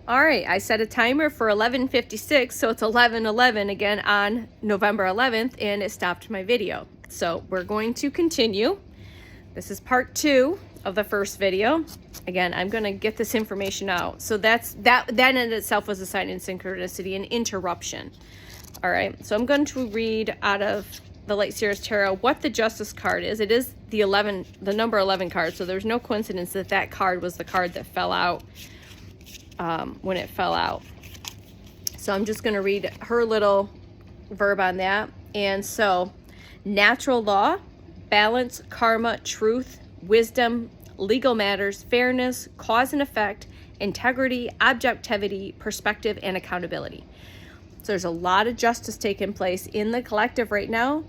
All right, I set a timer for 11:56, so it's 11:11 again on November 11th, and it stopped my video. So we're going to continue. This is part 2 of the first video. Again, I'm going to get this information out. So that in itself was a sign in synchronicity, an interruption. All right, so I'm going to read out of the Light Seers Tarot what the Justice card is. It is the number 11 card, so there's no coincidence that card was the card that fell out when it fell out. So I'm just going to read her little verb on that. And so, natural law, balance, karma, truth, wisdom, legal matters, fairness, cause and effect, integrity, objectivity, perspective, and accountability. So there's a lot of justice taking place in the collective right now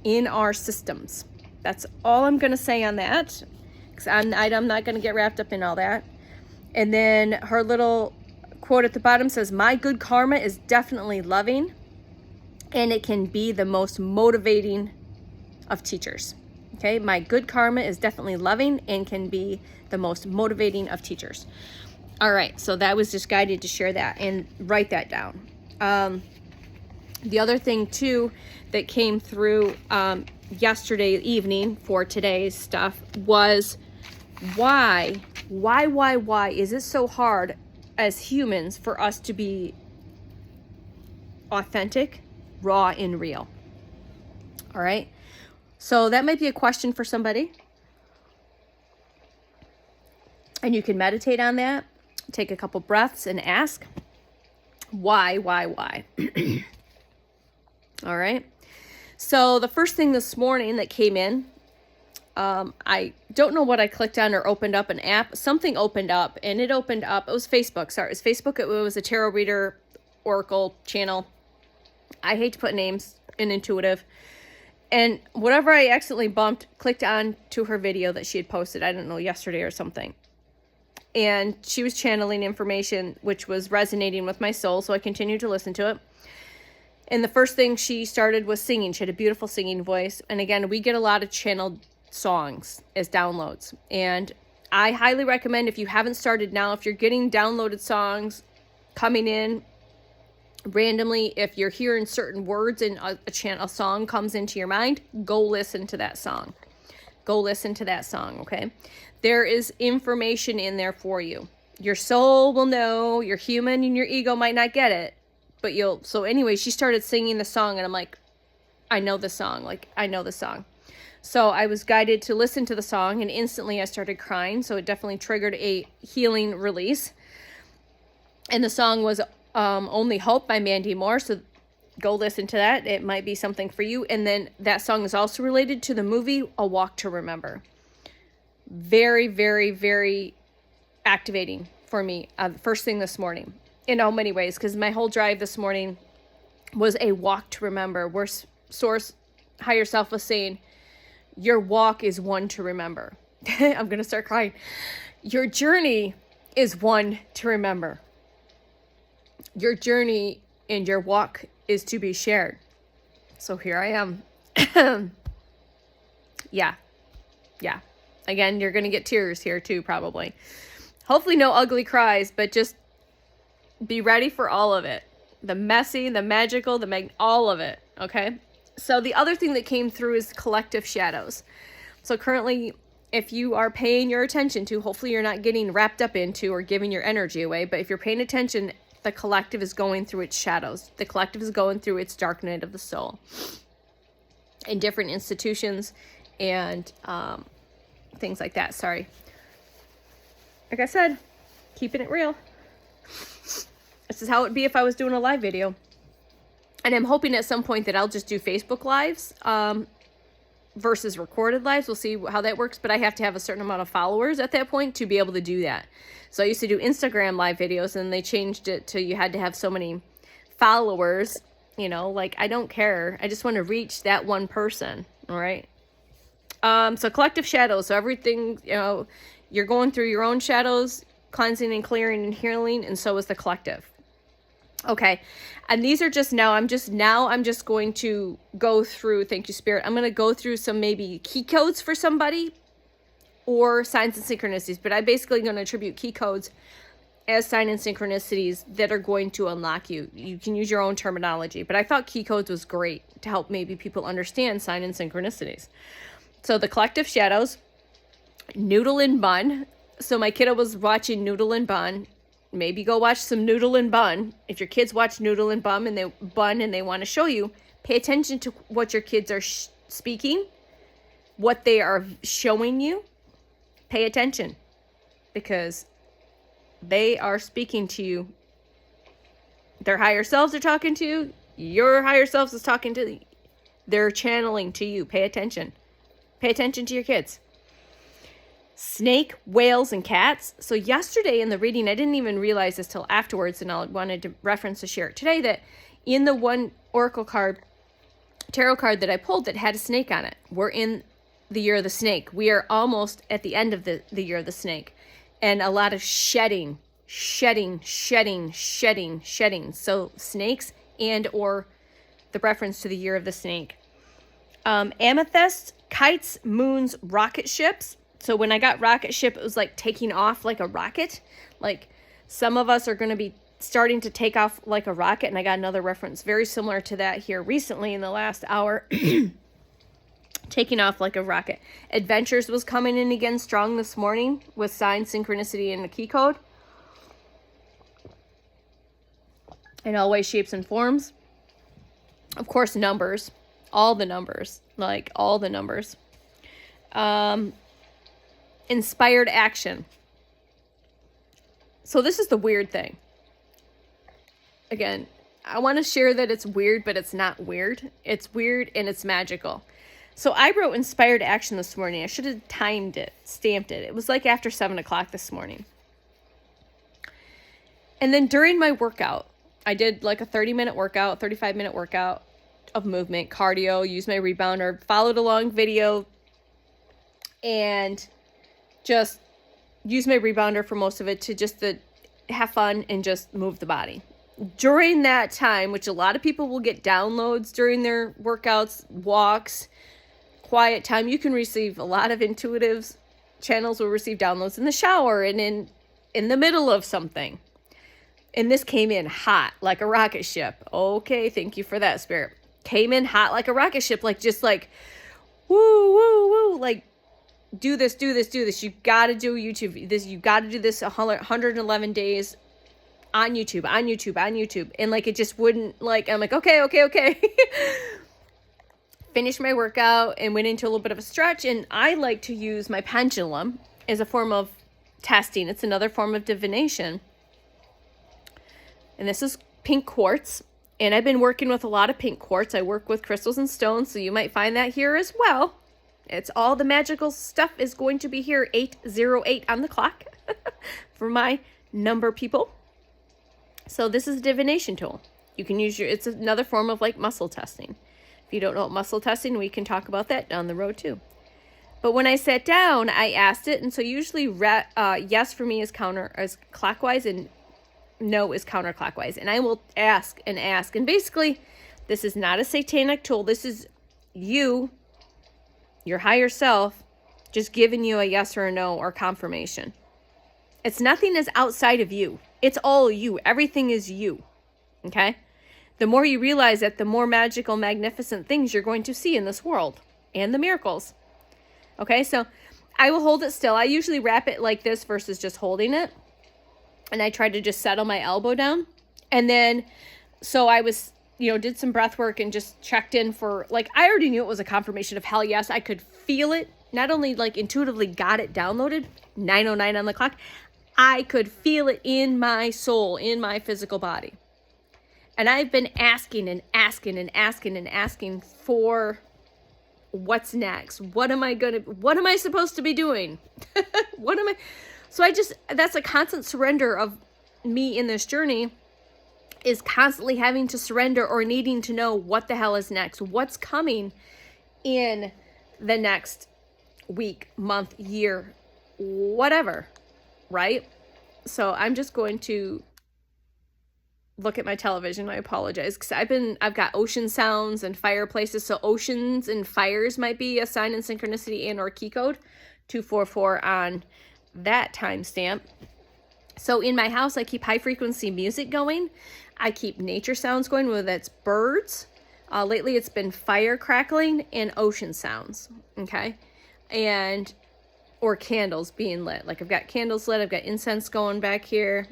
in our systems. That's all I'm going to say on that, because I'm not going to get wrapped up in all that. And then her little quote at the bottom says, "My good karma is definitely loving, and it can be the most motivating of teachers." Okay, my good karma is definitely loving and can be the most motivating of teachers. All right, so that was just guided to share that and write that down. The other thing too that came through yesterday evening for today's stuff was why is it so hard as humans for us to be authentic, raw, and real? All right, so that might be a question for somebody, and you can meditate on that, take a couple breaths and ask why. All right, so the first thing this morning that came in, I don't know what I clicked on or opened up an app. Something opened up, and it opened up. It was Facebook. Sorry, it was Facebook. It was a tarot reader oracle channel. I hate to put names in intuitive. And whatever I accidentally clicked on to her video that she had posted, I don't know, yesterday or something. And she was channeling information which was resonating with my soul, so I continued to listen to it. And the first thing she started was singing. She had a beautiful singing voice. And again, we get a lot of channeled songs as downloads. And I highly recommend, if you haven't started now, if you're getting downloaded songs coming in randomly, if you're hearing certain words and a song comes into your mind, go listen to that song. Go listen to that song, okay? There is information in there for you. Your soul will know, your human and your ego might not get it, but you'll. So anyway, she started singing the song, and I'm like, I know the song. So I was guided to listen to the song, and instantly I started crying. So it definitely triggered a healing release. And the song was Only Hope by Mandy Moore. So go listen to that. It might be something for you. And then that song is also related to the movie A Walk to Remember. Very, very, very activating for me. First thing this morning. In all many ways, because my whole drive this morning was a walk to remember, where Source, higher self, was saying, your walk is one to remember. I'm going to start crying. Your journey is one to remember. Your journey and your walk is to be shared. So here I am. Yeah. Again, you're going to get tears here too, probably. Hopefully no ugly cries, but just be ready for all of it. The messy, the magical, all of it, okay? So the other thing that came through is collective shadows. So currently, if you are paying your attention to, hopefully you're not getting wrapped up into or giving your energy away, but if you're paying attention, the collective is going through its shadows. The collective is going through its dark night of the soul. In different institutions and things like that. Sorry. Like I said, keeping it real. This is how it would be if I was doing a live video. And I'm hoping at some point that I'll just do Facebook lives versus recorded lives. We'll see how that works. But I have to have a certain amount of followers at that point to be able to do that. So I used to do Instagram live videos, and they changed it to you had to have so many followers. You know, like, I don't care. I just want to reach that one person. All right. So collective shadows. So everything, you know, you're going through your own shadows, cleansing and clearing and healing, and so is the collective. Okay, and these are just I'm just going to go through, thank you, Spirit. I'm going to go through some maybe key codes for somebody or signs and synchronicities, but I'm basically going to attribute key codes as sign and synchronicities that are going to unlock you. You can use your own terminology, but I thought key codes was great to help maybe people understand sign and synchronicities. So the collective shadows, Noodle and Bun. So my kiddo was watching Noodle and Bun. Maybe go watch some Noodle and Bun. If your kids watch Noodle and Bun and they want to show you, pay attention to what your kids are speaking, what they are showing you. Pay attention, because they are speaking to you. Their higher selves are talking to you. Your higher selves is talking to you. They're channeling to you. Pay attention. Pay attention to your kids. Snake, whales, and cats. So yesterday in the reading, I didn't even realize this till afterwards, and I wanted to reference to share it today, that in the one oracle card, tarot card that I pulled that had a snake on it, we're in the year of the snake. We are almost at the end of the year of the snake. And a lot of shedding. So snakes and or the reference to the year of the snake. Amethyst, kites, moons, rocket ships. So when I got rocket ship, it was like taking off like a rocket. Like some of us are going to be starting to take off like a rocket. And I got another reference very similar to that here recently in the last hour. Taking off like a rocket. Adventures was coming in again strong this morning with sign, synchronicity, and the key code. In all ways, shapes, and forms. Of course, numbers. All the numbers. Like, all the numbers. Inspired action. So this is the weird thing. Again, I want to share that it's weird, but it's not weird. It's weird and it's magical. So I wrote inspired action this morning. I should have timed it, stamped it. It was like after 7 o'clock this morning. And then during my workout, I did like a 30-minute workout, 35-minute workout of movement, cardio, used my rebounder, followed along video, and just used my rebounder for most of it to just have fun and just move the body. During that time, which a lot of people will get downloads during their workouts, walks, quiet time, you can receive a lot of intuitives. Channels will receive downloads in the shower and in the middle of something. And this came in hot like a rocket ship. Okay, thank you for that, Spirit. Came in hot like a rocket ship, like just like woo, woo, woo, like do this. You got to do YouTube. You got to do this 111 days on YouTube. And like it just wouldn't, like, I'm like, okay. Finished my workout and went into a little bit of a stretch. And I like to use my pendulum as a form of testing. It's another form of divination. And this is pink quartz. And I've been working with a lot of pink quartz. I work with crystals and stones, so you might find that here as well. It's all the magical stuff is going to be here, 808 on the clock for my number people. So this is a divination tool. You can use it's another form of like muscle testing. If you don't know what muscle testing, we can talk about that down the road too. But when I sat down, I asked it. And so usually yes for me is clockwise and no is counterclockwise. And I will ask. And basically, this is not a satanic tool. This is you, your higher self, just giving you a yes or a no or confirmation. It's nothing that's outside of you. It's all you. Everything is you. Okay? The more you realize that, the more magical, magnificent things you're going to see in this world and the miracles. Okay? So I will hold it still. I usually wrap it like this versus just holding it. And I tried to just settle my elbow down. And then, so I was, did some breath work and just checked in for, like, I already knew it was a confirmation of hell yes. I could feel it. Not only like intuitively got it downloaded, 9:09 on the clock, I could feel it in my soul, in my physical body. And I've been asking for what's next. What am I supposed to be doing? So that's a constant surrender of me in this journey, is constantly having to surrender or needing to know what the hell is next. What's coming in the next week, month, year, whatever, right? So I'm just going to look at my television. I apologize because I've got ocean sounds and fireplaces. So oceans and fires might be a sign and synchronicity and or key code 244 on that timestamp. So in my house, I keep high frequency music going. I keep nature sounds going, whether that's birds. Lately, it's been fire crackling and ocean sounds, okay? Or candles being lit. Like I've got candles lit, I've got incense going back here,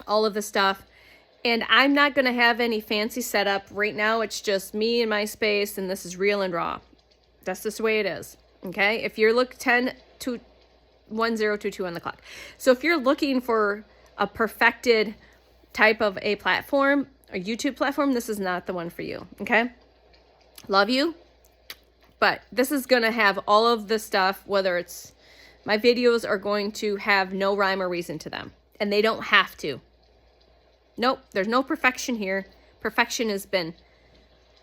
all of the stuff. And I'm not going to have any fancy setup right now. It's just me and my space, and this is real and raw. That's just the way it is, okay? If you're looking 1022 on the clock. So if you're looking for a perfected type of a platform, a YouTube platform, this is not the one for you, okay? Love you, but this is going to have all of the stuff, whether it's my videos are going to have no rhyme or reason to them, and they don't have to. Nope, there's no perfection here. Perfection has been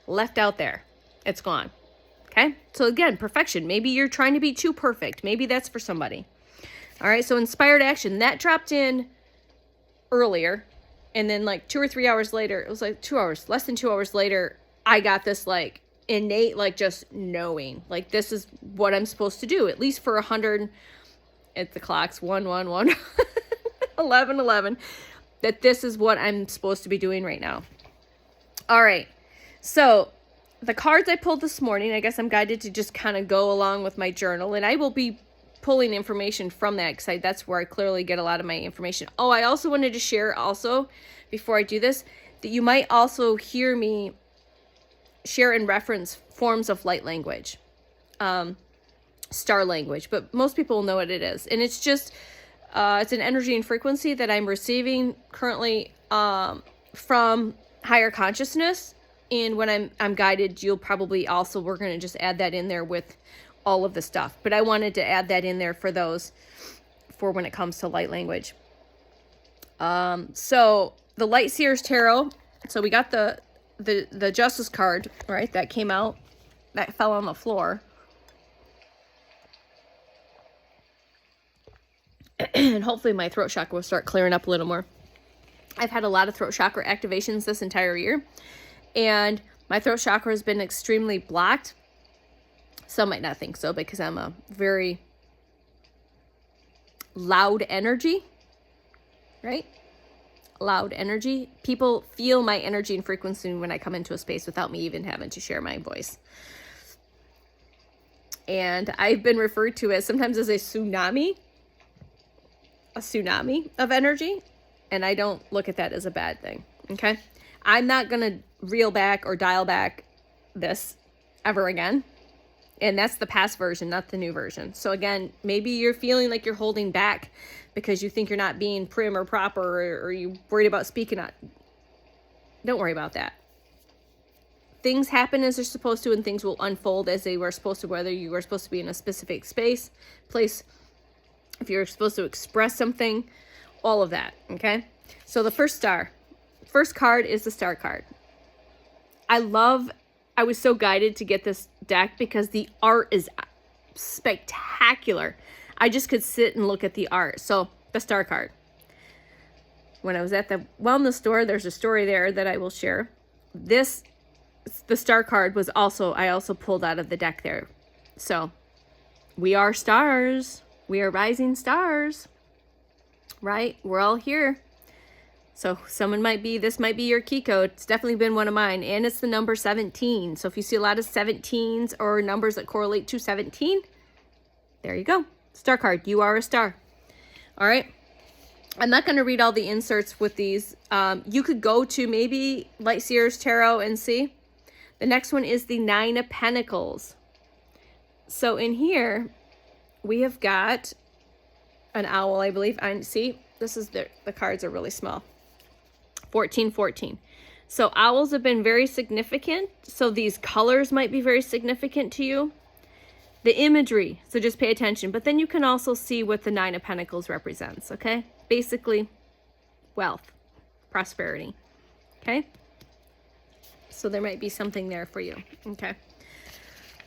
left out there. It's gone. Okay? So again, perfection. Maybe you're trying to be too perfect. Maybe that's for somebody. All right, so inspired action. That dropped in earlier. And then like 2 or 3 hours later, it was like 2 hours, less than 2 hours later, I got this like innate, like just knowing. Like this is what I'm supposed to do. At least for 100, at the clock's 111, 11. That this is what I'm supposed to be doing right now. All right. So the cards I pulled this morning, I guess I'm guided to just kind of go along with my journal, and I will be pulling information from that because that's where I clearly get a lot of my information. Oh, I also wanted to share also before I do this that you might also hear me share and reference forms of light language, star language, but most people know what it is. And it's just, it's an energy and frequency that I'm receiving currently from higher consciousness. And when I'm guided, you'll probably also, we're going to just add that in there with all of the stuff. But I wanted to add that in there for those, for when it comes to light language. So the Light Seers Tarot. So we got the Justice card, right? That came out, that fell on the floor. And hopefully my throat chakra will start clearing up a little more. I've had a lot of throat chakra activations this entire year, and my throat chakra has been extremely blocked. Some might not think so because I'm a very loud energy, right? Loud energy. People feel my energy and frequency when I come into a space without me even having to share my voice. And I've been referred to as sometimes as a tsunami of energy, and I don't look at that as a bad thing, okay? I'm not going to reel back or dial back this ever again, and that's the past version, not the new version. So again, maybe you're feeling like you're holding back because you think you're not being prim or proper, or you're worried about speaking out. Don't worry about that. Things happen as they're supposed to, and things will unfold as they were supposed to, whether you were supposed to be in a specific space, place, if you're supposed to express something, all of that, okay? So the first card is the Star card. I was so guided to get this deck because the art is spectacular. I just could sit and look at the art. So the Star card. When I was at the wellness store, there's a story there that I will share. The Star card was also, I also pulled out of the deck there. So we are stars. We are rising stars, right? We're all here. So this might be your key code. It's definitely been one of mine. And it's the number 17. So if you see a lot of 17s or numbers that correlate to 17, there you go. Star card. You are a star. All right. I'm not going to read all the inserts with these. You could go to maybe Light Seers Tarot and see. The next one is the 9 of Pentacles. So in here, we have got an owl, I believe. See, this is the cards are really small. 14. So owls have been very significant. So these colors might be very significant to you. The imagery, so just pay attention. But then you can also see what the 9 of Pentacles represents, okay? Basically, wealth, prosperity, okay? So there might be something there for you, okay?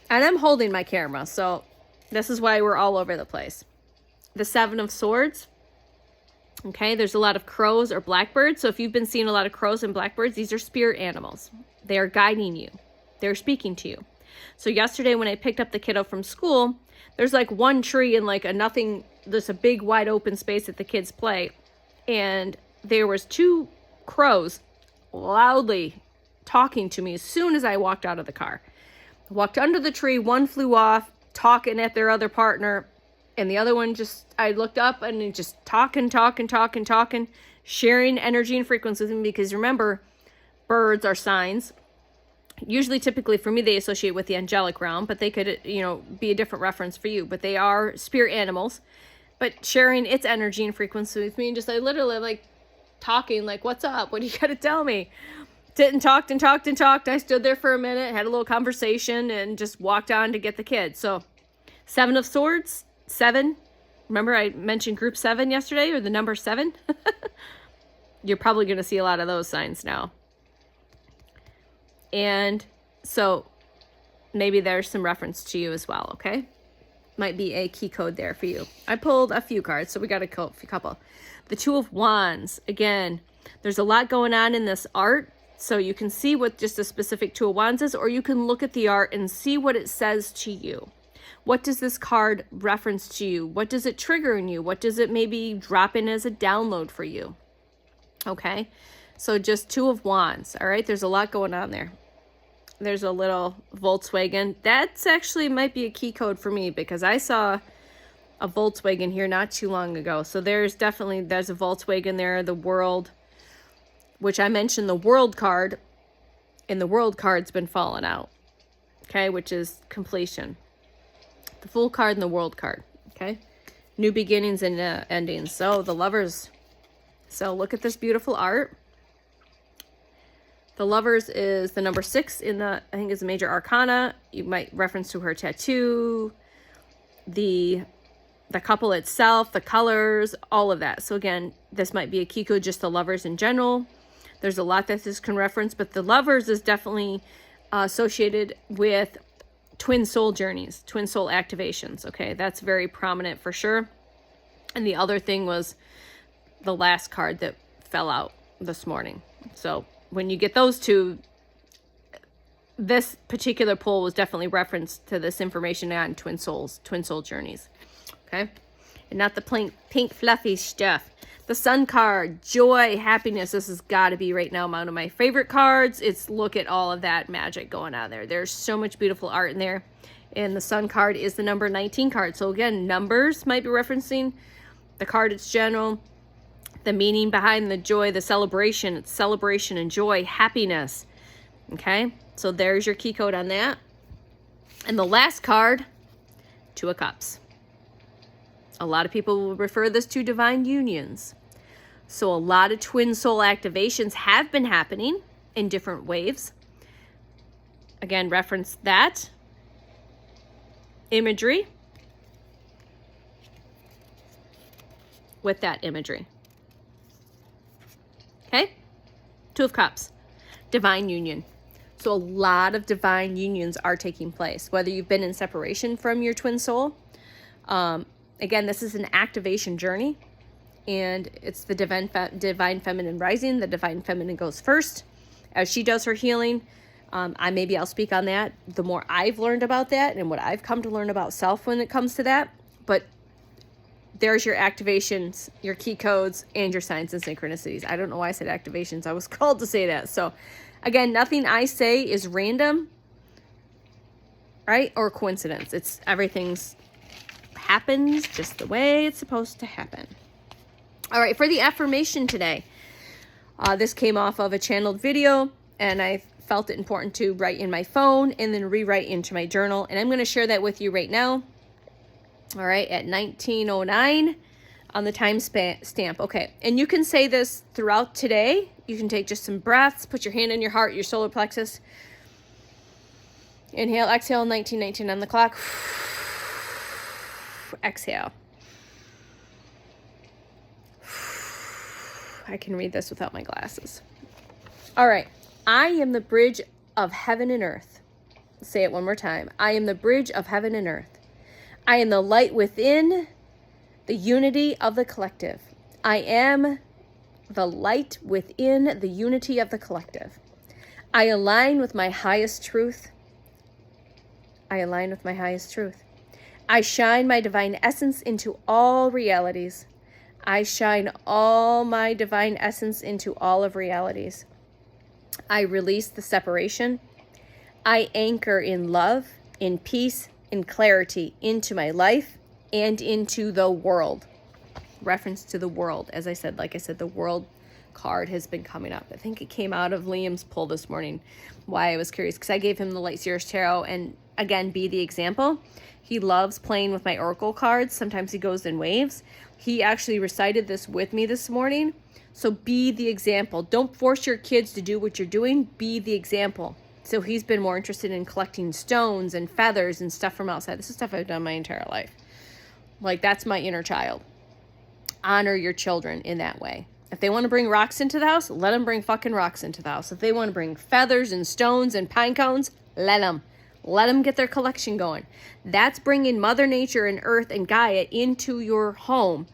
And I'm holding my camera, so this is why we're all over the place. The 7 of Swords. Okay, there's a lot of crows or blackbirds. So if you've been seeing a lot of crows and blackbirds, these are spirit animals. They are guiding you. They're speaking to you. So yesterday when I picked up the kiddo from school, there's like one tree and like there's a big wide open space that the kids play. and there was two crows loudly talking to me as soon as I walked out of the car. I walked under the tree, one flew off, talking at their other partner, and the other one just, I looked up and just talking, sharing energy and frequencies with me, because remember, birds are signs. Usually, typically for me, they associate with the angelic realm, but they could, be a different reference for you. But they are spirit animals. But sharing its energy and frequency with me, and just I literally like talking, like, what's up? What do you got to tell me? Sit and talked. I stood there for a minute, had a little conversation, and just walked on to get the kids. So, 7 of Swords, 7. Remember I mentioned group 7 yesterday, or the number 7? You're probably going to see a lot of those signs now. And so maybe there's some reference to you as well, okay? Might be a key code there for you. I pulled a few cards, so we got a couple. The 2 of Wands. Again, there's a lot going on in this art, so you can see what just a specific 2 of Wands is, or you can look at the art and see what it says to you. What does this card reference to you? What does it trigger in you? What does it maybe drop in as a download for you? Okay, so just 2 of Wands, all right? There's a lot going on there. There's a little Volkswagen. That's actually might be a key code for me, because I saw a Volkswagen here not too long ago. So there's a Volkswagen there, the World, which I mentioned the World card, and the World card's been falling out, okay, which is completion. The Fool card and the World card, okay? New beginnings and endings. So the Lovers. So look at this beautiful art. The Lovers is the number 6 in I think it's a major arcana. You might reference to her tattoo, the couple itself, the colors, all of that. So again, this might be a key code, just the Lovers in general. There's a lot that this can reference, but the Lovers is definitely associated with twin soul journeys, twin soul activations. Okay, that's very prominent for sure. And the other thing was the last card that fell out this morning. So when you get those two, this particular pull was definitely referenced to this information on twin soul journeys. Okay, and not the pink fluffy stuff. The Sun card, joy, happiness. This has got to be right now one of my favorite cards. It's look at all of that magic going on there. There's so much beautiful art in there. And the Sun card is the number 19 card. So again, numbers might be referencing the card. It's general. The meaning behind the joy, the celebration. It's celebration and joy, happiness. Okay, so there's your key code on that. And the last card, 2 of Cups. A lot of people will refer this to divine unions. So a lot of twin soul activations have been happening in different waves. Again, reference that imagery with that imagery. Okay? 2 of Cups, divine union. So a lot of divine unions are taking place, whether you've been in separation from your twin soul. Again, this is an activation journey, and it's the divine feminine rising. The divine feminine goes first as she does her healing. I'll speak on that. The more I've learned about that and what I've come to learn about self when it comes to that. But there's your activations, your key codes, and your signs and synchronicities. I don't know why I said activations. I was called to say that. So again, nothing I say is random, right? Or coincidence. Everything's happens just the way it's supposed to happen. All right, for the affirmation today, this came off of a channeled video, and I felt it important to write in my phone and then rewrite into my journal, and I'm going to share that with you right now. All right, at 19:09 on the time stamp. Okay, and you can say this throughout today. You can take just some breaths, put your hand on your heart, your solar plexus. Inhale, exhale, 19:19 on the clock. Exhale. I can read this without my glasses. All right. I am the bridge of heaven and earth. Say it one more time. I am the bridge of heaven and earth. I am the light within the unity of the collective. I am the light within the unity of the collective. I align with my highest truth. I align with my highest truth. I shine my divine essence into all realities. I shine all my divine essence into all of realities. I release the separation. I anchor in love, in peace, in clarity into my life and into the world. Reference to the world. As I said, like I said, the world card has been coming up. I think it came out of Liam's pull this morning. Why I was curious, because I gave him the Light Seers Tarot, and again, be the example. He loves playing with my oracle cards. Sometimes he goes in waves. He actually recited this with me this morning. So be the example. Don't force your kids to do what you're doing. Be the example. So he's been more interested in collecting stones and feathers and stuff from outside. This is stuff I've done my entire life. Like, that's my inner child. Honor your children in that way. If they want to bring rocks into the house, let them bring fucking rocks into the house. If they want to bring feathers and stones and pine cones, let them. Let them get their collection going. That's bringing Mother Nature and Earth and Gaia into your home.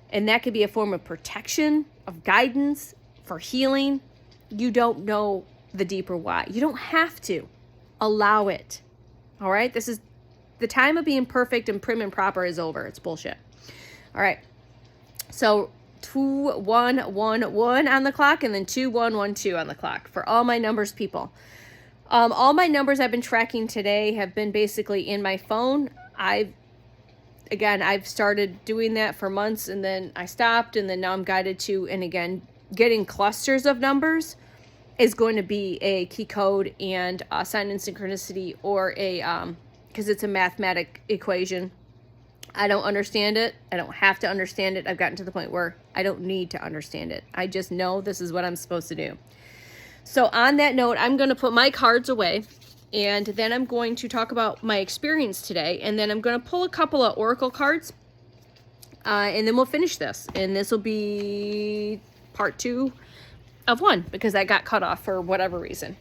And that could be a form of protection, of guidance, for healing. You don't know the deeper why. You don't have to. Allow it. All right? This is the time of being perfect and prim and proper is over. It's bullshit. All right. So 2111 on the clock and then 2112 on the clock for all my numbers people. All my numbers I've been tracking today have been basically in my phone. I've started doing that for months and then I stopped, and then now I'm guided to, and again, getting clusters of numbers is going to be a key code and a sign and synchronicity, or a, because it's a mathematic equation. I don't understand it. I don't have to understand it. I've gotten to the point where I don't need to understand it. I just know this is what I'm supposed to do. So on that note, I'm going to put my cards away, and then I'm going to talk about my experience today, and then I'm going to pull a couple of oracle cards, and then we'll finish this. And this will be part 2 of 1, because I got cut off for whatever reason.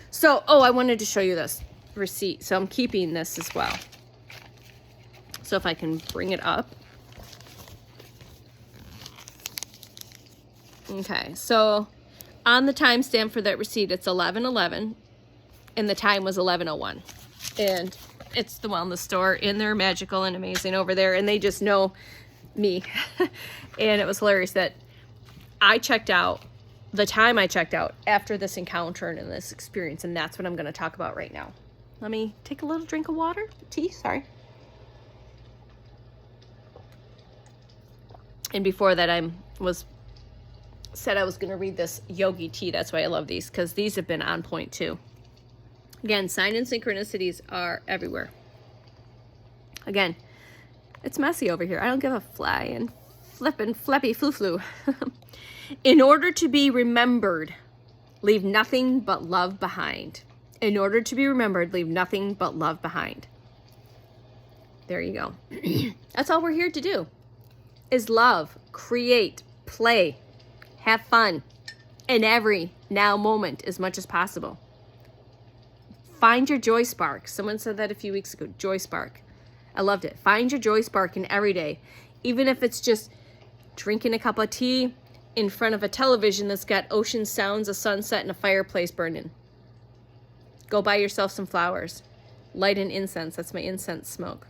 So, I wanted to show you this receipt. So I'm keeping this as well. So if I can bring it up. Okay, so on the timestamp for that receipt, it's 11:11, and the time was 11:01. And it's the wellness store, and they're magical and amazing over there, and they just know me. And it was hilarious that I checked out, the time I checked out after this encounter and this experience, and that's what I'm going to talk about right now. Let me take a little drink of water. Tea, sorry. And before that, I said I was going to read this Yogi tea. That's why I love these, because these have been on point too. Again, sign and synchronicities are everywhere. Again, it's messy over here. I don't give a fly and flippin' flappy flu. In order to be remembered, leave nothing but love behind. In order to be remembered, leave nothing but love behind. There you go. That's all we're here to do, is love, create, play, have fun in every now moment as much as possible. Find your joy spark. Someone said that a few weeks ago, joy spark. I loved it. Find your joy spark in every day. Even if it's just drinking a cup of tea in front of a television that's got ocean sounds, a sunset, and a fireplace burning. Go buy yourself some flowers. Light an incense. That's my incense smoke.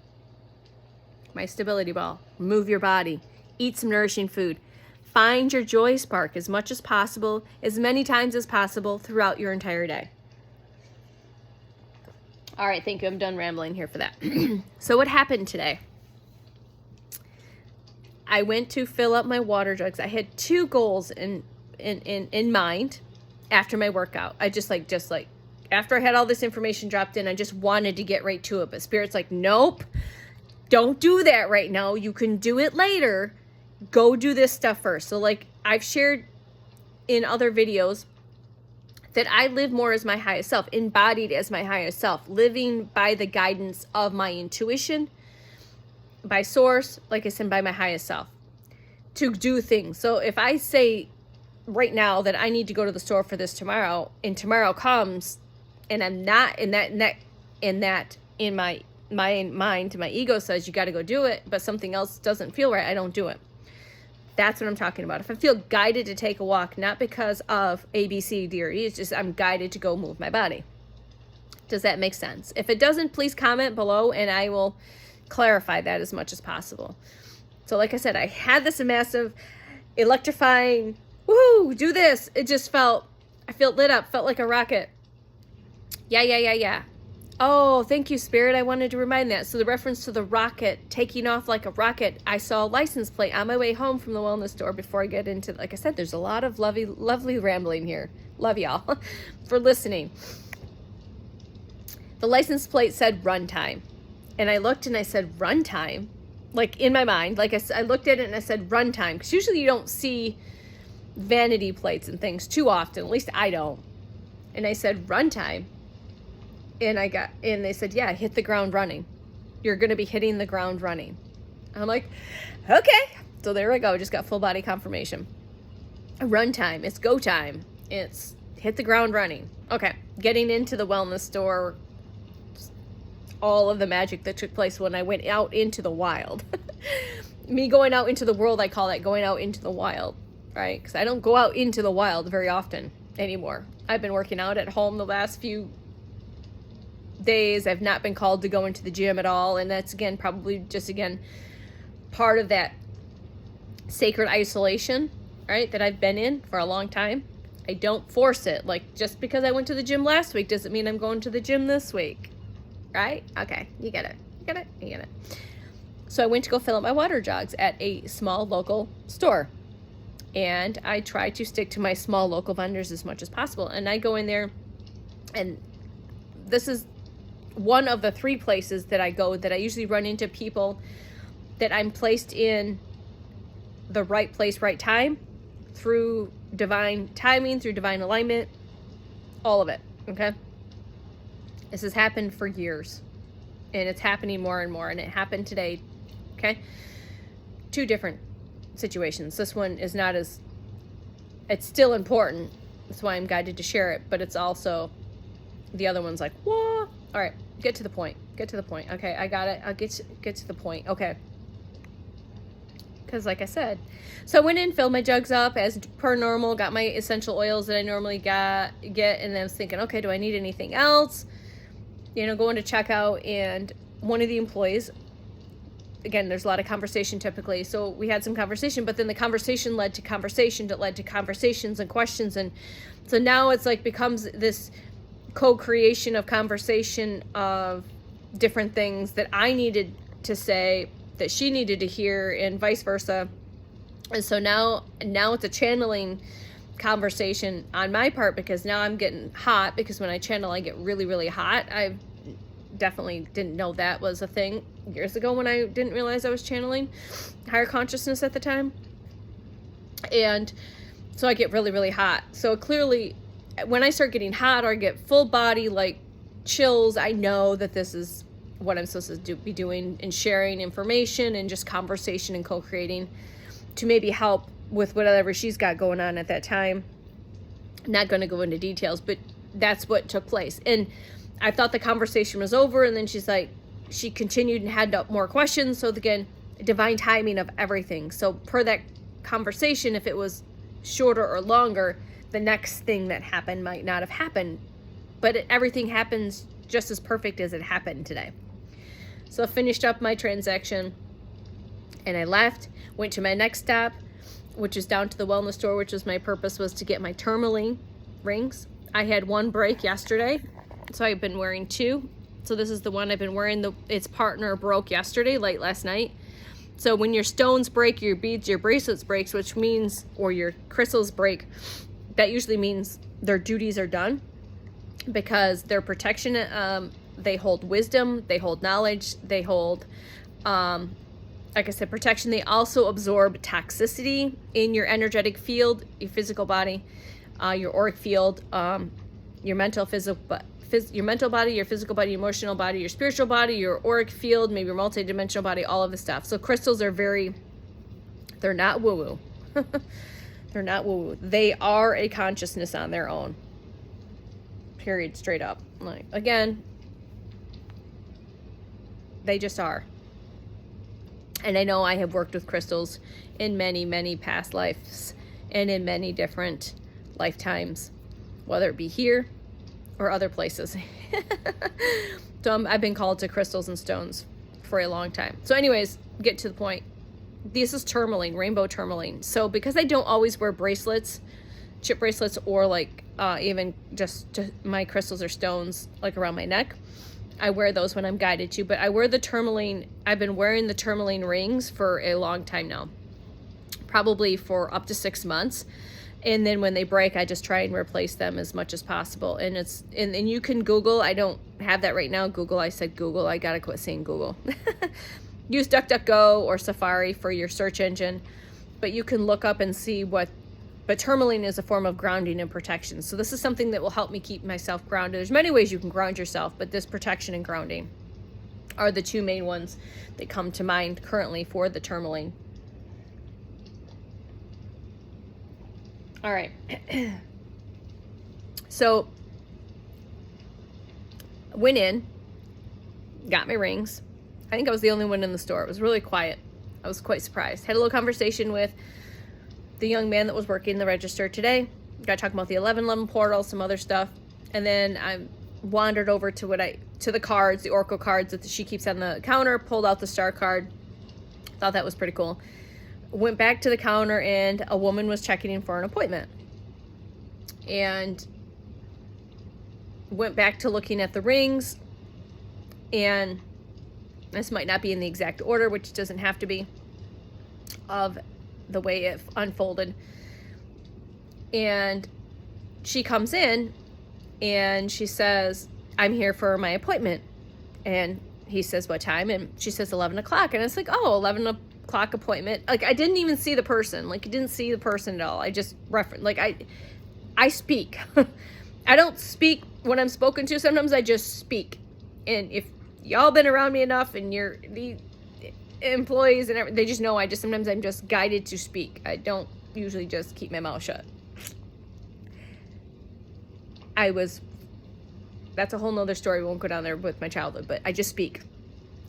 My stability ball. Move your body. Eat some nourishing food. Find your joy spark as much as possible, as many times as possible throughout your entire day. All right, thank you. I'm done rambling here for that. So what happened today? I went to fill up my water jugs. I had 2 goals in mind after my workout. I just like after I had all this information dropped in, I just wanted to get right to it. But Spirit's like, nope, don't do that right now. You can do it later. Go do this stuff first. So like I've shared in other videos that I live more as my highest self, embodied as my highest self, living by the guidance of my intuition, by source, like I said, by my highest self, to do things. So if I say right now that I need to go to the store for this tomorrow, and tomorrow comes, and I'm not in my mind, my ego says you got to go do it, but something else doesn't feel right, I don't do it. That's what I'm talking about. If I feel guided to take a walk, not because of A, B, C, D, or E, it's just I'm guided to go move my body. Does that make sense? If it doesn't, please comment below and I will clarify that as much as possible. So like I said, I had this massive electrifying, woohoo, do this. It just felt, I felt lit up, felt like a rocket. Yeah. Oh, thank you, Spirit. I wanted to remind that. So the reference to the rocket, taking off like a rocket, I saw a license plate on my way home from the wellness store before I get into, like I said, there's a lot of lovely rambling here. Love y'all for listening. The license plate said runtime. And I looked and I said, runtime? Like in my mind, like I looked at it and I said, runtime. Because usually you don't see vanity plates and things too often. At least I don't. And I said, runtime. And they said, yeah, hit the ground running. You're going to be hitting the ground running. I'm like, okay. So there I go. Just got full body confirmation. Runtime. It's go time. It's hit the ground running. Okay. Getting into the wellness store. All of the magic that took place when I went out into the wild. Me going out into the world, I call that going out into the wild, right? Because I don't go out into the wild very often anymore. I've been working out at home the last few days. I've not been called to go into the gym at all. And that's, again, probably just, again, part of that sacred isolation, right, that I've been in for a long time. I don't force it. Like, just because I went to the gym last week doesn't mean I'm going to the gym this week, right? Okay, you get it. So I went to go fill up my water jugs at a small local store. And I try to stick to my small local vendors as much as possible. And I go in there, and this is one of the 3 places that I go that I usually run into people that I'm placed in the right place, right time, through divine timing, through divine alignment, all of it, okay? This has happened for years, and it's happening more and more, and it happened today, okay? 2 different situations. This one is not as, it's still important. That's why I'm guided to share it, but it's also, the other one's like, what? All right, get to the point. Okay, I got it. I'll get to the point. Okay. Because like I said, so I went in, filled my jugs up as per normal, got my essential oils that I normally get, and then I was thinking, okay, do I need anything else? Going to checkout, and one of the employees, again, there's a lot of conversation typically, so we had some conversation, but then the conversation led to conversation that led to conversations and questions, and so now it's like becomes this co-creation of conversation of different things that I needed to say that she needed to hear, and vice versa. And so now it's a channeling conversation on my part, because now I'm getting hot, because when I channel I get really hot. I definitely didn't know that was a thing years ago when I didn't realize I was channeling higher consciousness at the time. And so I get really hot. So clearly when I start getting hot or I get full body like chills, I know that this is what I'm supposed to be doing, and sharing information and just conversation and co-creating to maybe help with whatever she's got going on at that time. Not going to go into details, but that's what took place. And I thought the conversation was over, and then she continued and had more questions. So again, divine timing of everything. So per that conversation, if it was shorter or longer, the next thing that happened might not have happened, but everything happens just as perfect as it happened today. So I finished up my transaction and I left, went to my next stop, which is down to the wellness store, which was my purpose, was to get my tourmaline rings. I had 1 break yesterday, so I've been wearing 2. So this is the one I've been wearing. Its partner broke yesterday, late last night. So when your stones break, your beads, your bracelets breaks, which means, or your crystals break, that usually means their duties are done, because their protection, they hold wisdom, they hold knowledge, they hold, like I said, protection. They also absorb toxicity in your energetic field, your physical body, your auric field, your mental, your mental body, your physical body, your emotional body, your spiritual body, your auric field, maybe your multidimensional body, all of the stuff. So crystals are they're not woo-woo. They're not woo-woo. They are a consciousness on their own. Period, straight up. Like, again, they just are. And I know I have worked with crystals in many past lives and in many different lifetimes, whether it be here or other places. So I've been called to crystals and stones for a long time. So anyways, get to the point. This is tourmaline, rainbow tourmaline. So because I don't always wear bracelets, chip bracelets, or like even just my crystals or stones like around my neck, I wear those when I'm guided to. But I wear the tourmaline. I've been wearing the tourmaline rings for a long time now, probably for up to 6 months. And then when they break, I just try and replace them as much as possible. And it's and you can Google. I don't have that right now. Google. I said Google. I gotta quit saying Google. Use DuckDuckGo or Safari for your search engine, but you can look up and see what. But tourmaline is a form of grounding and protection. So this is something that will help me keep myself grounded. There's many ways you can ground yourself, but this protection and grounding are the two main ones that come to mind currently for the tourmaline. All right. So went in, got my rings. I think I was the only one in the store. It was really quiet. I was quite surprised. Had a little conversation with the young man that was working the register today. Got talking about the 1111 portal, some other stuff. And then I wandered over to the cards, the Oracle cards that she keeps on the counter, pulled out the star card. Thought that was pretty cool. Went back to the counter and a woman was checking in for an appointment. And went back to looking at the rings, and this might not be in the exact order, which doesn't have to be, of the way it unfolded. And she comes in and she says, I'm here for my appointment. And he says, what time? And she says 11 o'clock. And it's like, oh, 11 o'clock appointment. Like, I didn't even see the person. Like, I didn't see the person at all. I just reference, like, I speak. I don't speak when I'm spoken to. Sometimes I just speak. And if y'all been around me enough and you're the employees and everything, they just know sometimes I'm just guided to speak. I don't usually just keep my mouth shut. That's a whole nother story. We won't go down there with my childhood, but I just speak.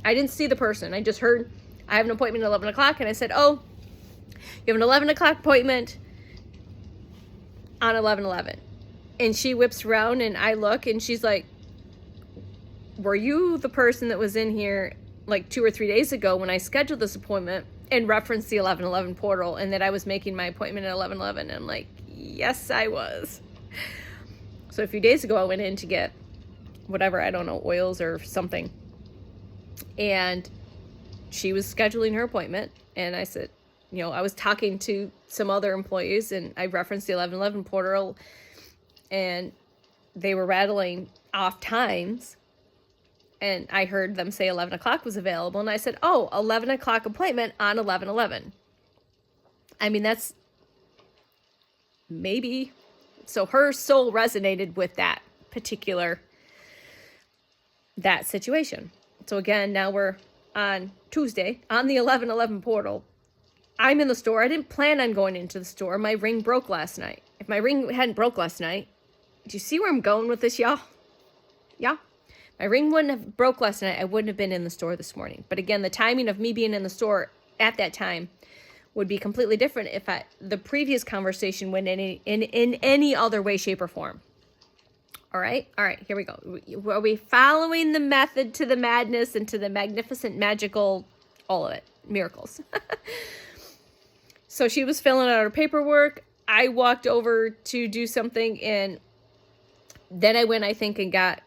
I didn't see the person. I just heard, I have an appointment at 11 o'clock, and I said, oh, you have an 11 o'clock appointment on 11/11. And she whips around, and I look, and she's like, were you the person that was in here like 2 or 3 days ago when I scheduled this appointment and referenced the 11/11 portal, and that I was making my appointment at 11/11? And I'm like, yes, I was. So a few days ago, I went in to get whatever, I don't know, oils or something. And she was scheduling her appointment. And I said, I was talking to some other employees, and I referenced the 11/11 portal, and they were rattling off times. And I heard them say 11 o'clock was available. And I said, oh, 11 o'clock appointment on 11/11. I mean, that's maybe. So her soul resonated with that situation. So again, now we're on Tuesday on the 11/11 portal. I'm in the store. I didn't plan on going into the store. My ring broke last night. If my ring hadn't broke last night, do you see where I'm going with this, y'all? Yeah. My ring wouldn't have broke last night. I wouldn't have been in the store this morning. But again, the timing of me being in the store at that time would be completely different if the previous conversation went in any other way, shape, or form. All right, here we go. Are we following the method to the madness and to the magnificent, magical, all of it, miracles? So she was filling out her paperwork. I walked over to do something, and then I went, I think, and got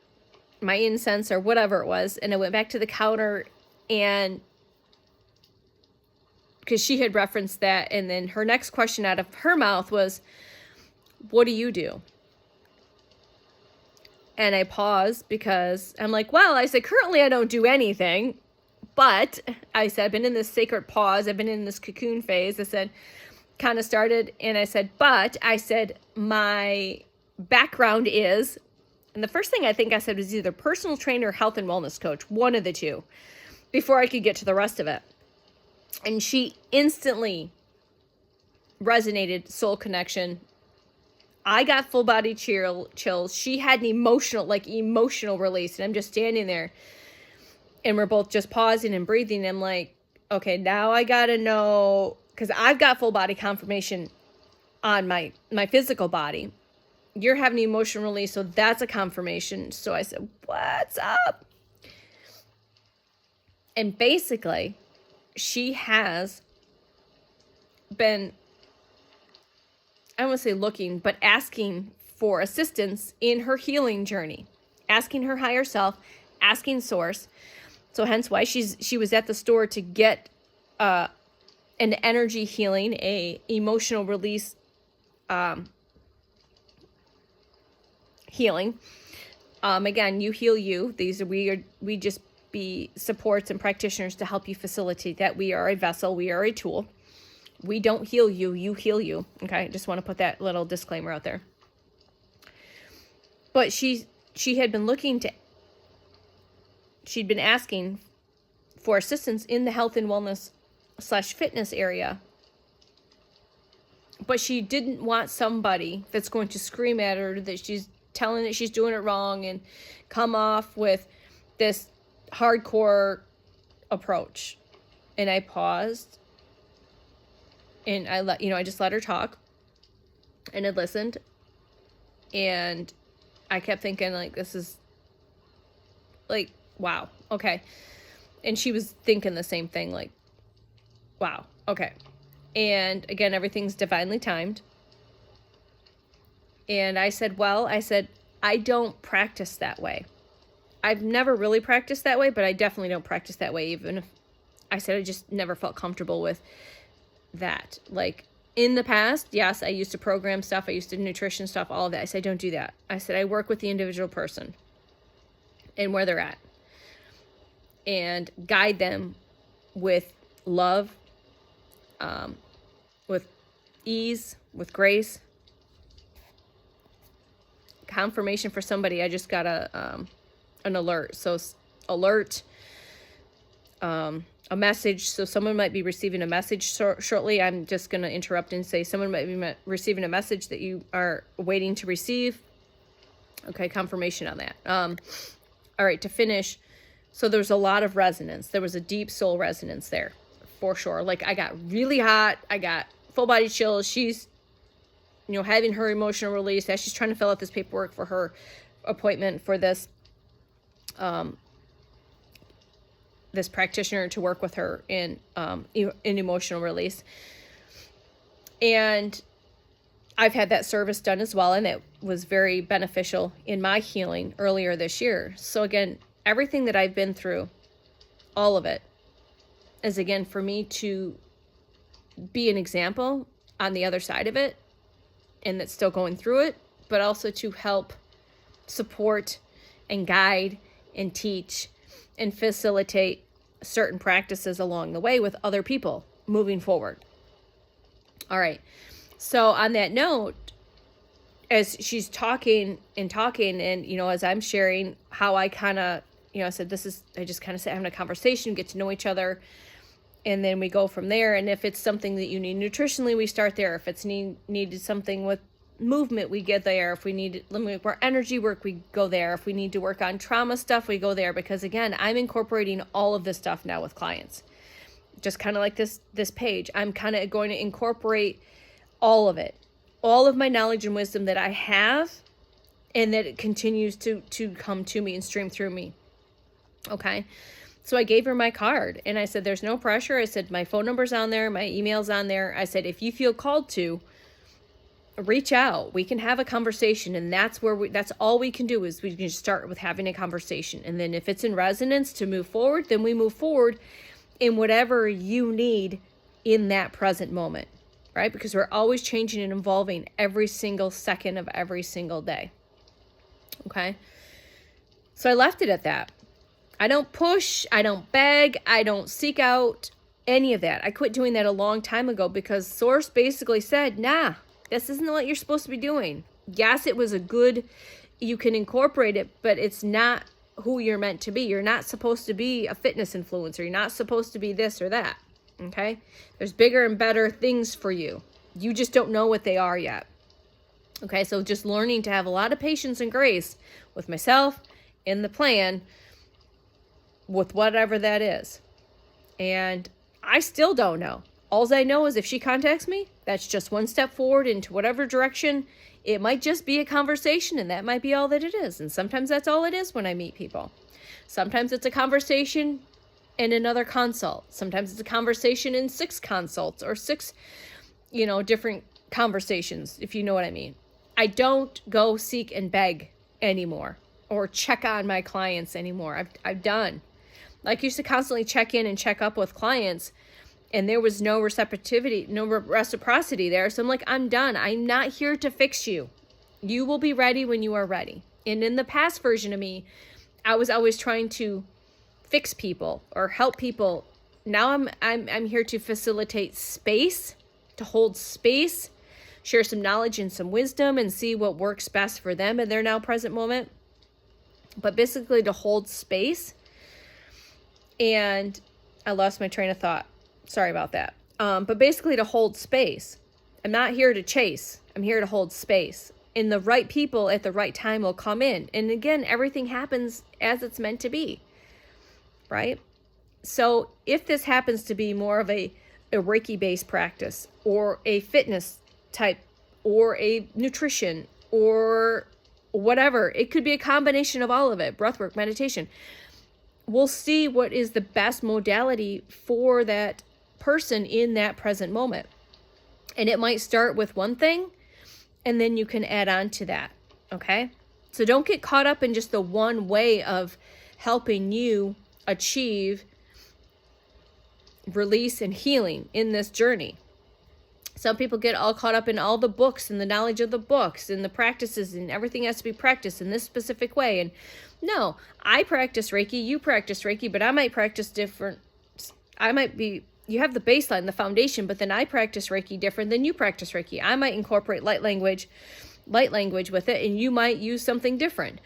my incense or whatever it was, and I went back to the counter, and because she had referenced that, and then her next question out of her mouth was, what do you do? And I paused because I'm like, well, I said, currently I don't do anything, but I said, I've been in this sacred pause. I've been in this cocoon phase. I said, kind of started, and I said, but I said, my background is, and the first thing I think I said was either personal trainer or health and wellness coach, one of the two, before I could get to the rest of it. And she instantly resonated, soul connection. I got full body chills. She had an emotional release. And I'm just standing there, and we're both just pausing and breathing. I'm like, okay, now I got to know, because I've got full body confirmation on my physical body. You're having an emotional release, so that's a confirmation. So I said, what's up? And basically, she has been, I don't want to say looking, but asking for assistance in her healing journey, asking her higher self, asking source. So hence why she was at the store to get an energy healing, a emotional release healing. Again, you heal you. We just be supports and practitioners to help you facilitate that. We are a vessel. We are a tool. We don't heal you. You heal you. Okay. I just want to put that little disclaimer out there. But she had been she'd been asking for assistance in the health and wellness / fitness area. But she didn't want somebody that's going to scream at her that she's telling that she's doing it wrong and come off with this hardcore approach. And I paused and I just let her talk and I listened, and I kept thinking, like, this is like, wow, okay. And she was thinking the same thing, like, wow, okay. And again, everything's divinely timed. And I said, I don't practice that way. I've never really practiced that way, but I definitely don't practice that way. Even if I said I just never felt comfortable with that. Like in the past, yes, I used to program stuff. I used to nutrition stuff, all of that. I said, don't do that. I said, I work with the individual person and where they're at and guide them with love, with ease, with grace. Confirmation for somebody. I just got an alert. So alert, a message. So someone might be receiving a message shortly. I'm just going to interrupt and say someone might be receiving a message that you are waiting to receive. Okay, confirmation on that. All right, to finish. So there's a lot of resonance. There was a deep soul resonance there for sure. Like I got really hot. I got full body chills. She's, having her emotional release as she's trying to fill out this paperwork for her appointment for this, this practitioner to work with her in emotional release. And I've had that service done as well. And it was very beneficial in my healing earlier this year. So again, everything that I've been through, all of it, is again for me to be an example on the other side of it, and that's still going through it, but also to help support and guide and teach and facilitate certain practices along the way with other people moving forward. All right. So on that note, as she's talking and, as I'm sharing how I kind of, I said, I just kind of say having a conversation, get to know each other. And then we go from there. And if it's something that you need nutritionally, we start there. If it's needed something with movement, we get there. If we need more energy work, we go there. If we need to work on trauma stuff, we go there. Because again, I'm incorporating all of this stuff now with clients. Just kind of like this page. I'm kind of going to incorporate all of it. All of my knowledge and wisdom that I have, and that it continues to come to me and stream through me. Okay. So I gave her my card and I said, there's no pressure. I said, my phone number's on there. My email's on there. I said, if you feel called to, reach out. We can have a conversation. And that's all we can do is we can start with having a conversation. And then if it's in resonance to move forward, then we move forward in whatever you need in that present moment, right? Because we're always changing and evolving every single second of every single day. Okay. So I left it at that. I don't push, I don't beg, I don't seek out any of that. I quit doing that a long time ago because Source basically said, nah, this isn't what you're supposed to be doing. Yes, it was you can incorporate it, but it's not who you're meant to be. You're not supposed to be a fitness influencer. You're not supposed to be this or that, okay? There's bigger and better things for you. You just don't know what they are yet, okay? So just learning to have a lot of patience and grace with myself in the plan, with whatever that is. And I still don't know. All I know is if she contacts me, that's just one step forward into whatever direction. It might just be a conversation, and that might be all that it is. And sometimes that's all it is when I meet people. Sometimes it's a conversation in another consult. Sometimes it's a conversation in 6 consults or 6 different conversations, if you know what I mean. I don't go seek and beg anymore or check on my clients anymore. I've done. Like, I used to constantly check in and check up with clients, and there was no receptivity, no reciprocity there. So I'm like, I'm done. I'm not here to fix you. You will be ready when you are ready. And in the past version of me, I was always trying to fix people or help people. Now I'm here to facilitate space, to hold space, share some knowledge and some wisdom, and see what works best for them in their now present moment. But basically to hold space. And I lost my train of thought. Sorry about that. But basically to hold space. I'm not here to chase. I'm here to hold space. And the right people at the right time will come in. And again, everything happens as it's meant to be. Right? So if this happens to be more of a Reiki-based practice, or a fitness type, or a nutrition, or whatever, it could be a combination of all of it, breathwork, meditation. We'll see what is the best modality for that person in that present moment. And it might start with one thing, and then you can add on to that, okay? So don't get caught up in just the one way of helping you achieve release and healing in this journey. Some people get all caught up in all the books and the knowledge of the books and the practices, and everything has to be practiced in this specific way. And no, I practice Reiki, you practice Reiki, but I might practice different. You have the baseline, the foundation, but then I practice Reiki different than you practice Reiki. I might incorporate light language with it, and you might use something different.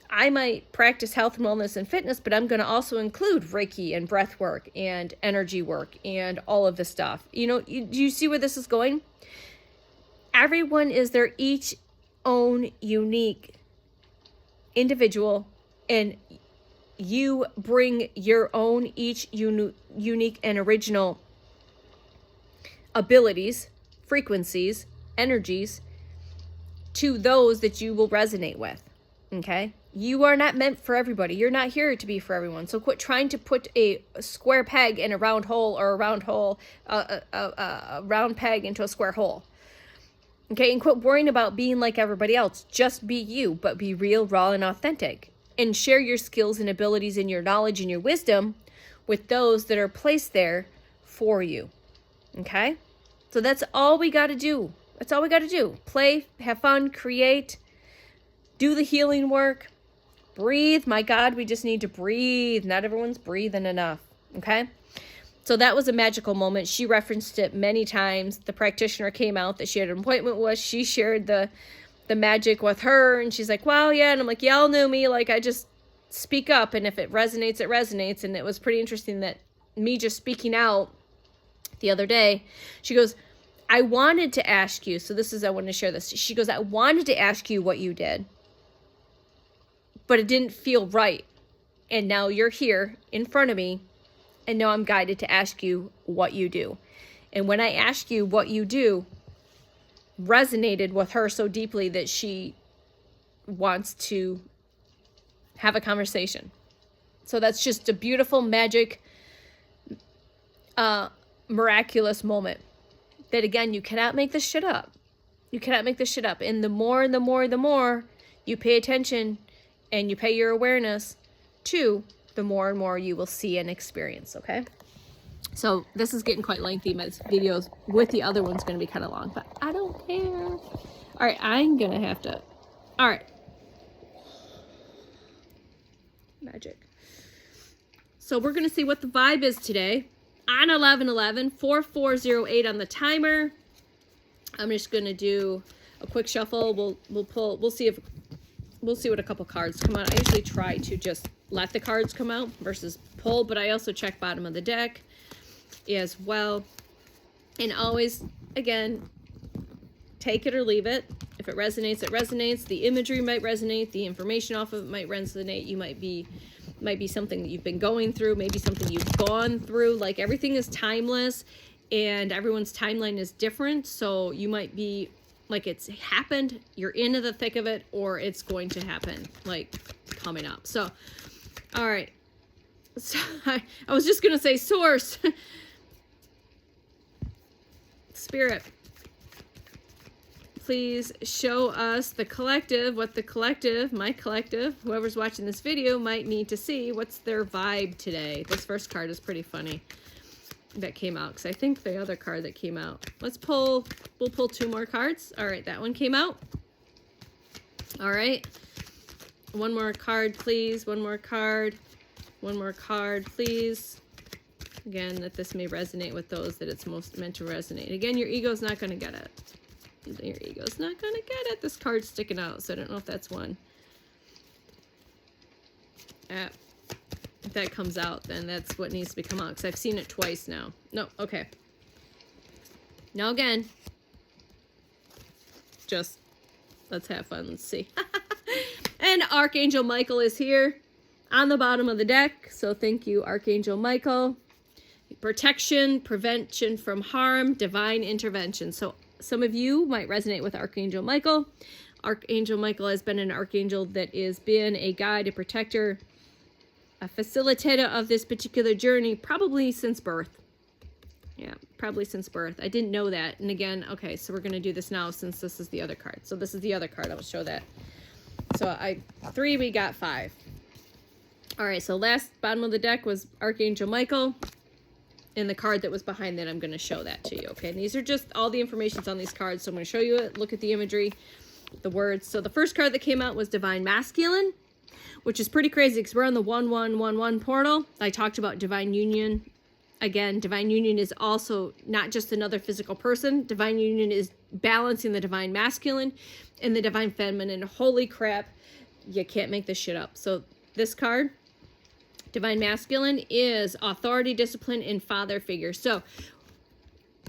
I might practice health and wellness and fitness, but I'm going to also include Reiki and breath work and energy work and all of this stuff. Do you see where this is going? Everyone is their each own unique individual, and you bring your own each unique and original abilities, frequencies, energies to those that you will resonate with. Okay? You are not meant for everybody. You're not here to be for everyone. So quit trying to put a square peg in a round hole, or a round peg into a square hole. Okay? And quit worrying about being like everybody else. Just be you, but be real, raw, and authentic. And share your skills and abilities and your knowledge and your wisdom with those that are placed there for you. Okay? So that's all we got to do. That's all we got to do. Play, have fun, create, do the healing work, breathe. My God, we just need to breathe. Not everyone's breathing enough. Okay? So that was a magical moment. She referenced it many times. The practitioner came out that she had an appointment with. She shared the magic with her, and she's like, well, yeah. And I'm like, y'all knew me. Like, I just speak up, and if it resonates, it resonates. And it was pretty interesting that me just speaking out the other day, she goes, I wanted to ask you. So I wanted to share this. She goes, I wanted to ask you what you did, but it didn't feel right. And now you're here in front of me, and now I'm guided to ask you what you do. And when I ask you what you do, resonated with her so deeply that she wants to have a conversation. So that's just a beautiful, magic, miraculous moment that, again, you cannot make this shit up. You cannot make this shit up. And the more you pay attention and you pay your awareness to, the more and more you will see and experience. Okay? So this is getting quite lengthy. My videos with the other one's going to be kind of long, but I don't care. All right, I'm going to have to. All right. Magic. So we're going to see what the vibe is today on 11/11, 4408 on the timer. I'm just going to do a quick shuffle. We'll see what a couple cards come out. I usually try to just let the cards come out versus pull, but I also check bottom of the deck as well. And always, again, take it or leave it. If it resonates, it resonates. The imagery might resonate. The information off of it might resonate. You might be something that you've been going through, maybe something you've gone through. Like, everything is timeless and everyone's timeline is different. So you might be like, it's happened, you're into the thick of it, or it's going to happen, like, coming up. So, all right. So I was just going to say source. Spirit, please show us the collective, what the collective, my collective, whoever's watching this video might need to see. What's their vibe today? This first card is pretty funny that came out, because I think the other card that came out. We'll pull 2 more cards. All right, that one came out. All right. One more card, please. One more card. One more card, please. Again, that this may resonate with those that it's most meant to resonate. Again, your ego's not going to get it. Your ego's not going to get it. This card's sticking out, so I don't know if that's one. If that comes out, then that's what needs to come out, because I've seen it twice now. No, okay. Now again, just let's have fun. Let's see. And Archangel Michael is here on the bottom of the deck. So thank you, Archangel Michael. Protection, prevention from harm, divine intervention. So some of you might resonate with Archangel Michael. Archangel Michael has been an archangel that has been a guide, a protector, a facilitator of this particular journey, probably since birth. Yeah, probably since birth. I didn't know that. And again, okay, so we're going to do this now since this is the other card. So this is the other card. I will show that. So 3, we got 5. All right, so last bottom of the deck was Archangel Michael. And the card that was behind that, I'm going to show that to you, okay? And these are just all the information's on these cards, so I'm going to show you it. Look at the imagery, the words. So the first card that came out was Divine Masculine, which is pretty crazy because we're on the 1111 portal. I talked about Divine Union. Again, Divine Union is also not just another physical person. Divine Union is balancing the Divine Masculine and the Divine Feminine. Holy crap, you can't make this shit up. So this card, Divine Masculine, is authority, discipline, and father figure. So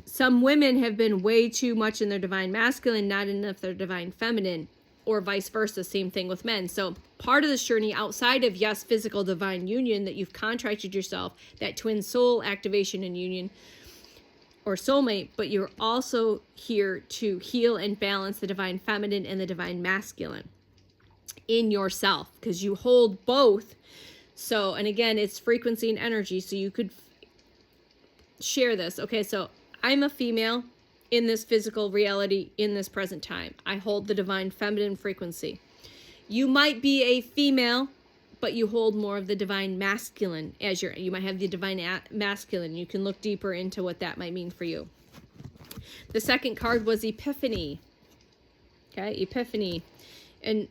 some women have been way too much in their Divine Masculine, not enough their Divine Feminine, or vice versa, same thing with men. So part of this journey, outside of, yes, physical divine union, that you've contracted yourself, that twin soul activation and union, or soulmate, but you're also here to heal and balance the Divine Feminine and the Divine Masculine in yourself, because you hold both. So, and again, it's frequency and energy, so you could share this. Okay, so I'm a female in this physical reality in this present time. I hold the Divine Feminine frequency. You might be a female, but you hold more of the Divine Masculine as you might have the Divine Masculine. You can look deeper into what that might mean for you. The second card was Epiphany. Okay, Epiphany. And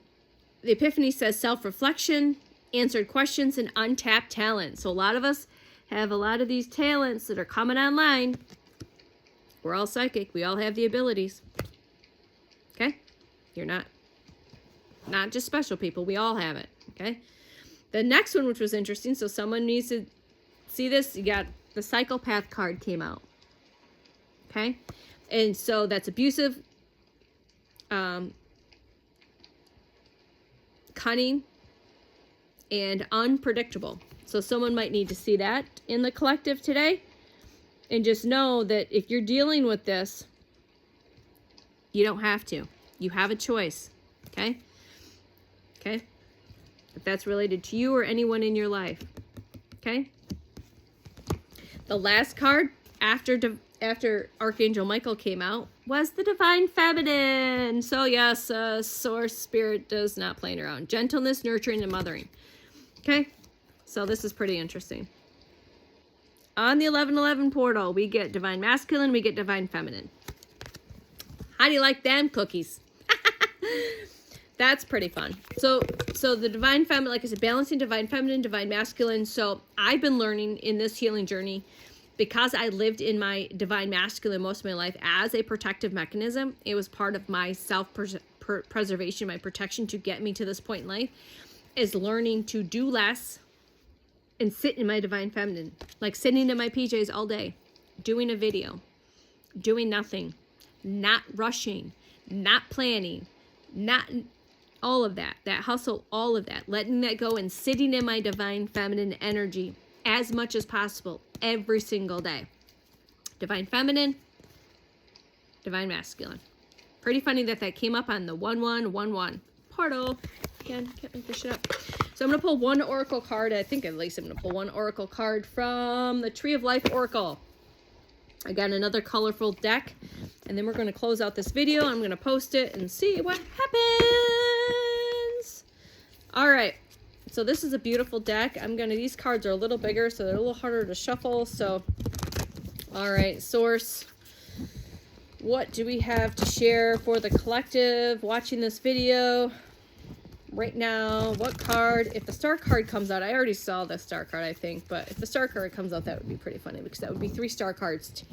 the Epiphany says self-reflection, answered questions, and untapped talent. So a lot of us have a lot of these talents that are coming online. We're all psychic. We all have the abilities. Okay? You're not just special people. We all have it. Okay? The next one, which was interesting, so someone needs to see this. You got the Psychopath card came out. Okay? And so that's abusive, cunning, and unpredictable. So someone might need to see that in the collective today. And just know that if you're dealing with this, you don't have to. You have a choice. Okay? Okay? If that's related to you or anyone in your life. Okay? The last card after Archangel Michael came out was the Divine Feminine. So yes, Source Spirit does not play around. Gentleness, nurturing, and mothering. Okay? So this is pretty interesting. On the 1111 portal, we get Divine Masculine, we get Divine Feminine. How do you like them cookies? That's pretty fun. So the Divine Feminine, like I said, balancing Divine Feminine, Divine Masculine. So I've been learning in this healing journey, because I lived in my Divine Masculine most of my life as a protective mechanism. It was part of my self-preservation, my protection to get me to this point in life, is learning to do less and sit in my Divine Feminine. Like sitting in my PJs all day, doing a video, doing nothing, not rushing, not planning, not all of that hustle, all of that, letting that go and sitting in my Divine Feminine energy as much as possible every single day. Divine Feminine, Divine Masculine. Pretty funny that came up on the 1111 portal. Again, can't make this shit up. So I'm going to pull one oracle card. I think at least I'm going to pull one oracle card from the Tree of Life Oracle. Again, another colorful deck. And then we're going to close out this video. I'm going to post it and see what happens. All right. So this is a beautiful deck. These cards are a little bigger, so they're a little harder to shuffle. So, all right, source. What do we have to share for the collective watching this video right now? What card? If the star card comes out, I already saw the star card, I think, but if the star card comes out, that would be pretty funny because that would be 3 star cards.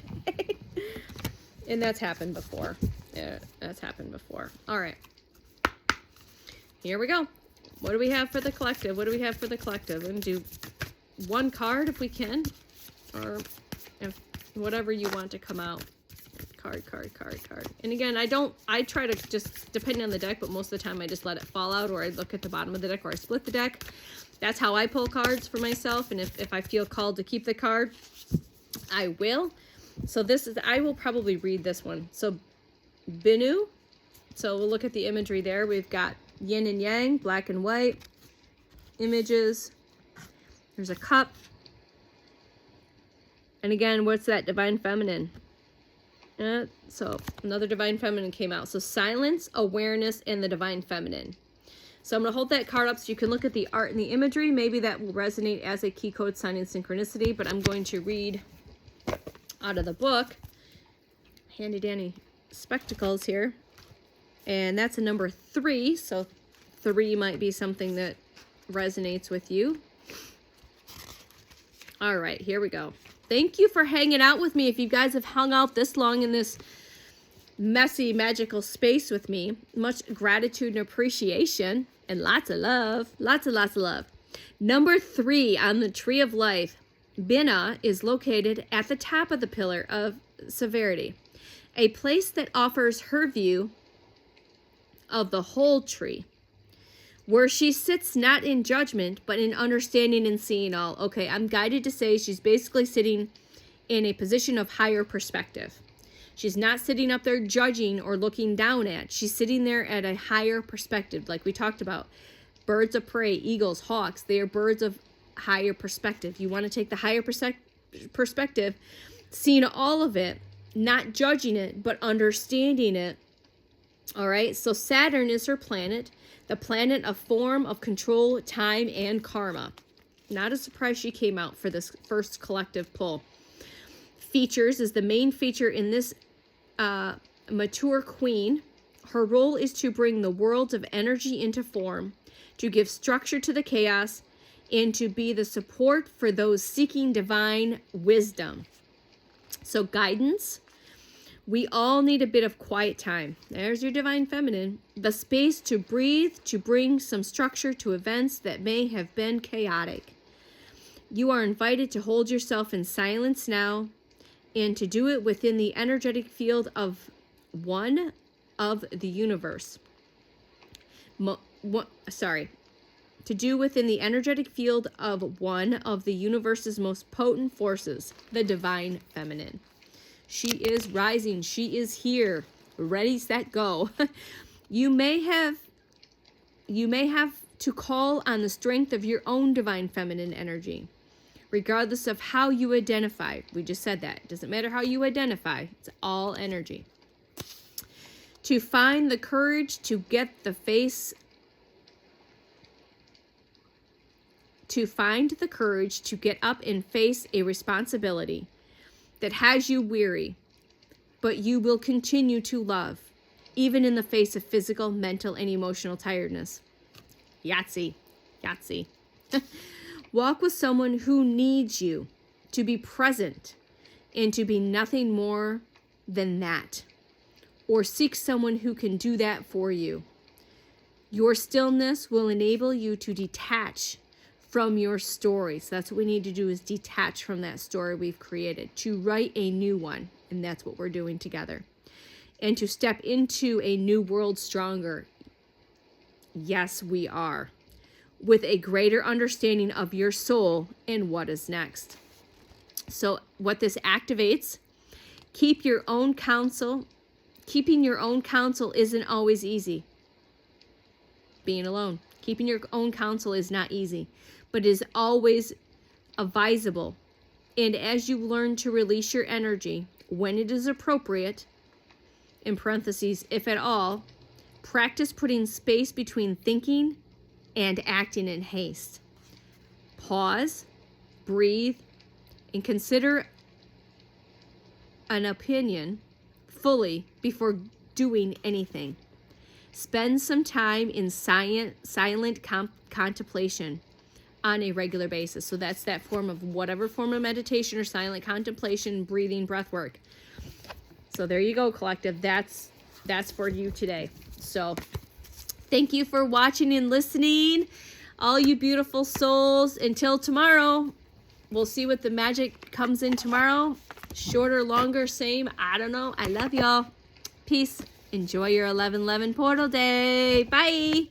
And that's happened before. Yeah, that's happened before. All right. Here we go. What do we have for the collective? What do we have for the collective? I'm going to do 1 card if we can, or if whatever you want to come out. Card. And again, I try to just, depending on the deck, but most of the time I just let it fall out, or I look at the bottom of the deck, or I split the deck. That's how I pull cards for myself, and if I feel called to keep the card, I will. So I will probably read this one. So Binu, so we'll look at the imagery there. We've got yin and yang, black and white images. There's a cup. And again, what's that? Divine Feminine. So another Divine Feminine came out. So silence, awareness, and the Divine Feminine. So I'm going to hold that card up so you can look at the art and the imagery. Maybe that will resonate as a key code sign in synchronicity, but I'm going to read out of the book. Handy dandy spectacles here. And that's a number 3. So 3 might be something that resonates with you. All right, here we go. Thank you for hanging out with me. If you guys have hung out this long in this messy, magical space with me, much gratitude and appreciation, and lots of love. Lots of love. Number 3 on the Tree of Life. Binah is located at the top of the Pillar of Severity, a place that offers her view of the whole tree, where she sits not in judgment, but in understanding and seeing all. Okay, I'm guided to say she's basically sitting in a position of higher perspective. She's not sitting up there judging or looking down at. She's sitting there at a higher perspective, like we talked about. Birds of prey, eagles, hawks, they are birds of higher perspective. You want to take the higher perspective, seeing all of it, not judging it, but understanding it. All right, so Saturn is her planet, the planet of form, of control, time, and karma. Not a surprise she came out for this first collective pull. Features is the main feature in this mature queen. Her role is to bring the worlds of energy into form, to give structure to the chaos, and to be the support for those seeking divine wisdom. So guidance. We all need a bit of quiet time. There's your Divine Feminine. The space to breathe, to bring some structure to events that may have been chaotic. You are invited to hold yourself in silence now and to do it within the energetic field of one of the universe. To do within the energetic field of one of the universe's most potent forces, the Divine Feminine. She is rising. She is here. Ready, set, go. You may have to call on the strength of your own Divine Feminine energy, regardless of how you identify. We just said that. It doesn't matter how you identify. It's all energy. To find the courage to get the up and face a responsibility that has you weary, but you will continue to love, even in the face of physical, mental, and emotional tiredness. Yahtzee. Walk with someone who needs you to be present and to be nothing more than that, or seek someone who can do that for you. Your stillness will enable you to detach from your story. So that's what we need to do, is detach from that story we've created, to write a new one. And that's what we're doing together. And to step into a new world stronger. Yes, we are. With a greater understanding of your soul and what is next. So what this activates, keeping your own counsel isn't always easy. Being alone. Keeping your own counsel is not easy, but is always advisable. And as you learn to release your energy, when it is appropriate, in parentheses, if at all, practice putting space between thinking and acting in haste. Pause, breathe, and consider an opinion fully before doing anything. Spend some time in silent contemplation on a regular basis. So that's that form of whatever form of meditation or silent contemplation, breathing, breath work. So there you go, collective. That's for you today. So thank you for watching and listening, all you beautiful souls. Until tomorrow, we'll see what the magic comes in tomorrow. Shorter, longer, same. I don't know. I love y'all. Peace. Enjoy your 11/11 portal day. Bye.